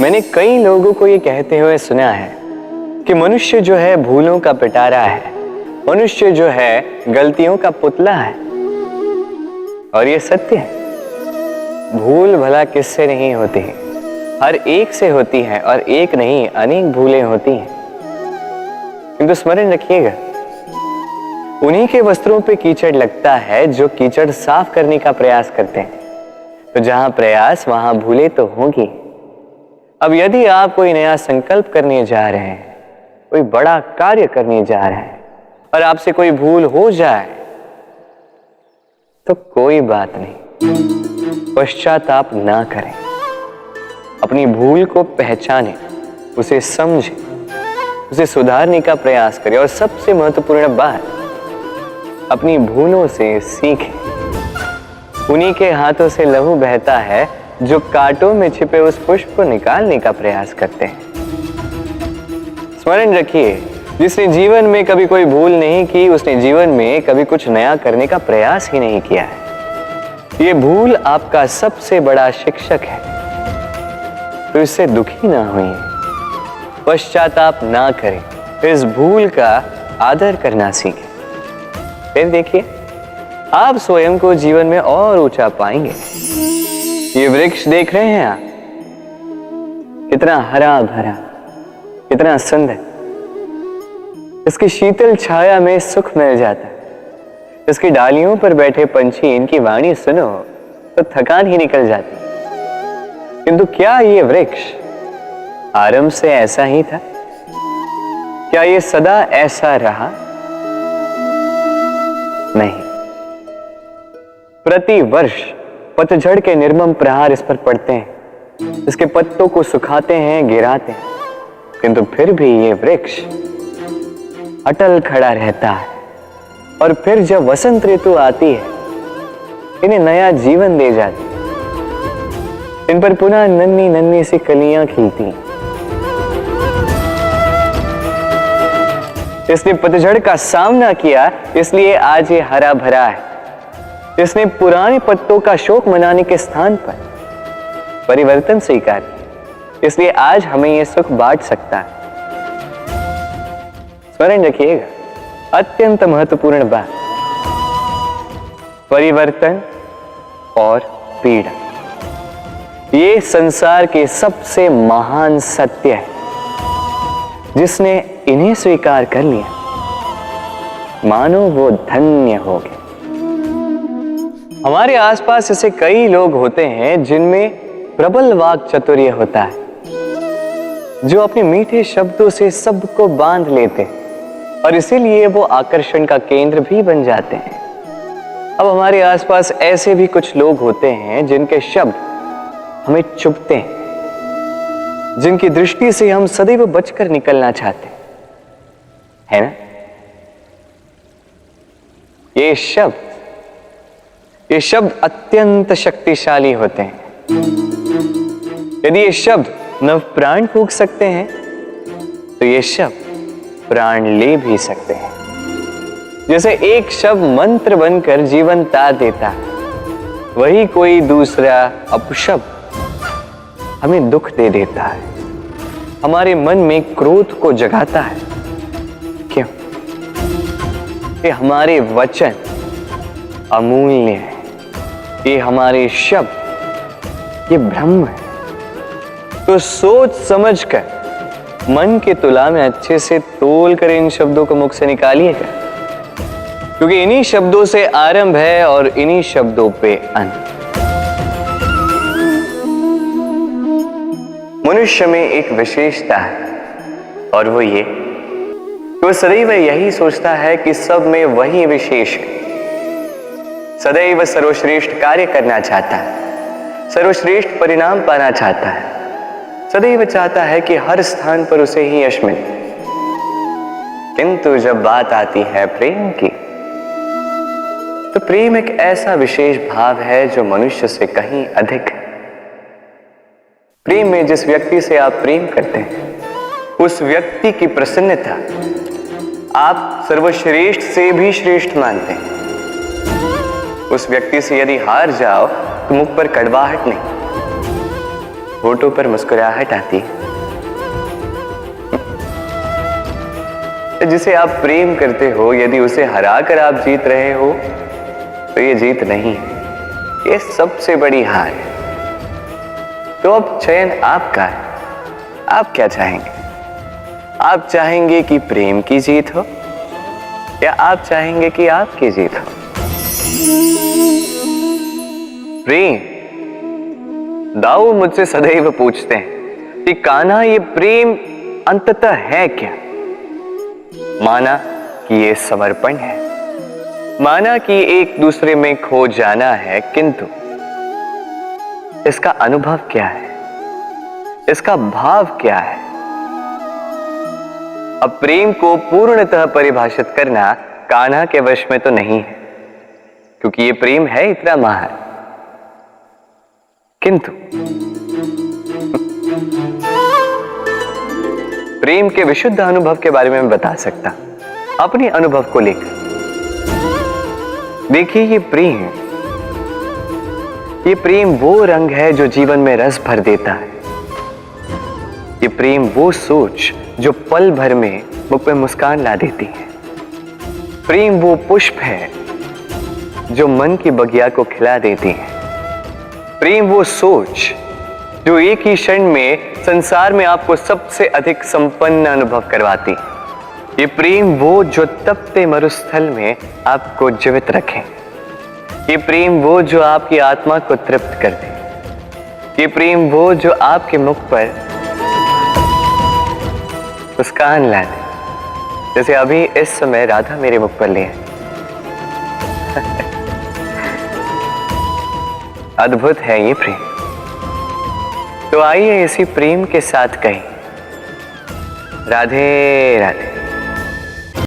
मैंने कई लोगों को ये कहते हुए सुना है कि मनुष्य जो है भूलों का पिटारा है, मनुष्य जो है गलतियों का पुतला है। और ये सत्य है। भूल भला किससे नहीं होती है, हर एक से होती है, और एक नहीं अनेक भूलें होती हैं। किंतु स्मरण रखिएगा, उन्हीं के वस्त्रों पे कीचड़ लगता है जो कीचड़ साफ करने का प्रयास करते हैं। तो जहां प्रयास वहां भूलें तो होंगी। अब यदि आप कोई नया संकल्प करने जा रहे हैं, कोई बड़ा कार्य करने जा रहे हैं और आपसे कोई भूल हो जाए तो कोई बात नहीं, पश्चाताप ना करें। अपनी भूल को पहचानें, उसे समझें, उसे सुधारने का प्रयास करें और सबसे महत्वपूर्ण बात, अपनी भूलों से सीखें। उन्हीं के हाथों से लहू बहता है जो कांटों में छिपे उस पुष्प को निकालने का प्रयास करते हैं। स्मरण रखिए, जिसने जीवन में कभी कोई भूल नहीं की, उसने जीवन में कभी कुछ नया करने का प्रयास ही नहीं किया है। ये भूल आपका सबसे बड़ा शिक्षक है, तो इससे दुखी ना होइए, पश्चाताप ना करें, इस भूल का आदर करना सीखें। फिर देखिए, आप स्वयं को जीवन में और ऊंचा पाएंगे। ये वृक्ष देख रहे हैं आप, कितना हरा भरा, कितना सुंदर। इसकी शीतल छाया में सुख मिल जाता है। इसकी डालियों पर बैठे पंछी, इनकी वाणी सुनो तो थकान ही निकल जाती। किंतु क्या ये वृक्ष आरंभ से ऐसा ही था? क्या ये सदा ऐसा रहा? नहीं। प्रति वर्ष पतझड़ के निर्मम प्रहार इस पर पड़ते हैं, इसके पत्तों को सुखाते हैं, गिराते हैं, किंतु फिर भी ये वृक्ष अटल खड़ा रहता है। और फिर जब वसंत ऋतु आती है, इन्हें नया जीवन दे जाती है। इन पर पुनः नन्ही नन्ही सी कलियां खिलती हैं। इसने पतझड़ का सामना किया, इसलिए आज ये हरा भरा है। इसने पुराने पत्तों का शोक मनाने के स्थान पर परिवर्तन स्वीकार किया, इसलिए आज हमें यह सुख बांट सकता है। स्मरण रखिएगा, अत्यंत महत्वपूर्ण बात, परिवर्तन और पीड़ा, ये संसार के सबसे महान सत्य है। जिसने इन्हें स्वीकार कर लिया, मानो वो धन्य हो गए। हमारे आसपास ऐसे कई लोग होते हैं जिनमें प्रबल वाक चातुर्य होता है, जो अपने मीठे शब्दों से सबको बांध लेते हैं और इसीलिए वो आकर्षण का केंद्र भी बन जाते हैं। अब हमारे आसपास ऐसे भी कुछ लोग होते हैं जिनके शब्द हमें चुभते हैं, जिनकी दृष्टि से हम सदैव बचकर निकलना चाहते हैं, है ना? ये शब्द अत्यंत शक्तिशाली होते हैं। यदि ये शब्द नव प्राण फूंक सकते हैं, तो ये शब्द प्राण ले भी सकते हैं। जैसे एक शब्द मंत्र बनकर जीवन तार देता है, वही कोई दूसरा अपशब्द हमें दुख दे देता है, हमारे मन में क्रोध को जगाता है। क्यों? ये हमारे वचन अमूल्य है, ये हमारे शब्द ये ब्रह्म है। तो सोच समझकर मन के तुला में अच्छे से तोल कर इन शब्दों को मुख से निकालिएगा, क्योंकि इन्हीं शब्दों से आरंभ है और इन्हीं शब्दों पे अंत। मनुष्य में एक विशेषता है, और वो ये कि वो सदैव यही सोचता है कि सब में वही विशेष है। सदैव सर्वश्रेष्ठ कार्य करना चाहता है, सर्वश्रेष्ठ परिणाम पाना चाहता है, सदैव चाहता है कि हर स्थान पर उसे ही यश मिले। किंतु जब बात आती है प्रेम की, तो प्रेम एक ऐसा विशेष भाव है जो मनुष्य से कहीं अधिक है। प्रेम में जिस व्यक्ति से आप प्रेम करते हैं, उस व्यक्ति की प्रसन्नता आप सर्वश्रेष्ठ से भी श्रेष्ठ मानते हैं। उस व्यक्ति से यदि हार जाओ तो मुख पर कड़वाहट नहीं, होठों पर मुस्कुराहट आती है। जिसे आप प्रेम करते हो, यदि उसे हराकर आप जीत रहे हो तो ये जीत नहीं है, ये सबसे बड़ी हार है। तो अब चयन आपका है, आप क्या चाहेंगे? आप चाहेंगे कि प्रेम की जीत हो या आप चाहेंगे कि आपकी जीत हो? प्रेम। दाऊ मुझसे सदैव पूछते हैं कि कान्हा, ये प्रेम अंततः है क्या? माना कि ये समर्पण है, माना कि एक दूसरे में खो जाना है, किंतु इसका अनुभव क्या है, इसका भाव क्या है? अब प्रेम को पूर्णतः परिभाषित करना कान्हा के वश में तो नहीं है, क्योंकि ये प्रेम है इतना महान। किंतु प्रेम के विशुद्ध अनुभव के बारे में मैं बता सकता, अपने अनुभव को लेकर। देखिए, ये प्रेम वो रंग है जो जीवन में रस भर देता है। ये प्रेम वो सोच जो पल भर में मुख पे मुस्कान ला देती है। प्रेम वो पुष्प है जो मन की बगिया को खिला देती है। प्रेम वो सोच जो एक ही क्षण में संसार में आपको सबसे अधिक संपन्न अनुभव करवाती है। ये प्रेम वो जो तपते मरुस्थल में आपको जीवित रखे। ये प्रेम वो जो आपकी आत्मा को तृप्त कर दे। ये प्रेम वो जो आपके मुख पर मुस्कान ला दे, जैसे अभी इस समय राधा मेरे मुख पर ले है। अद्भुत है ये प्रेम। तो आइए इसी प्रेम के साथ कहें, राधे राधे।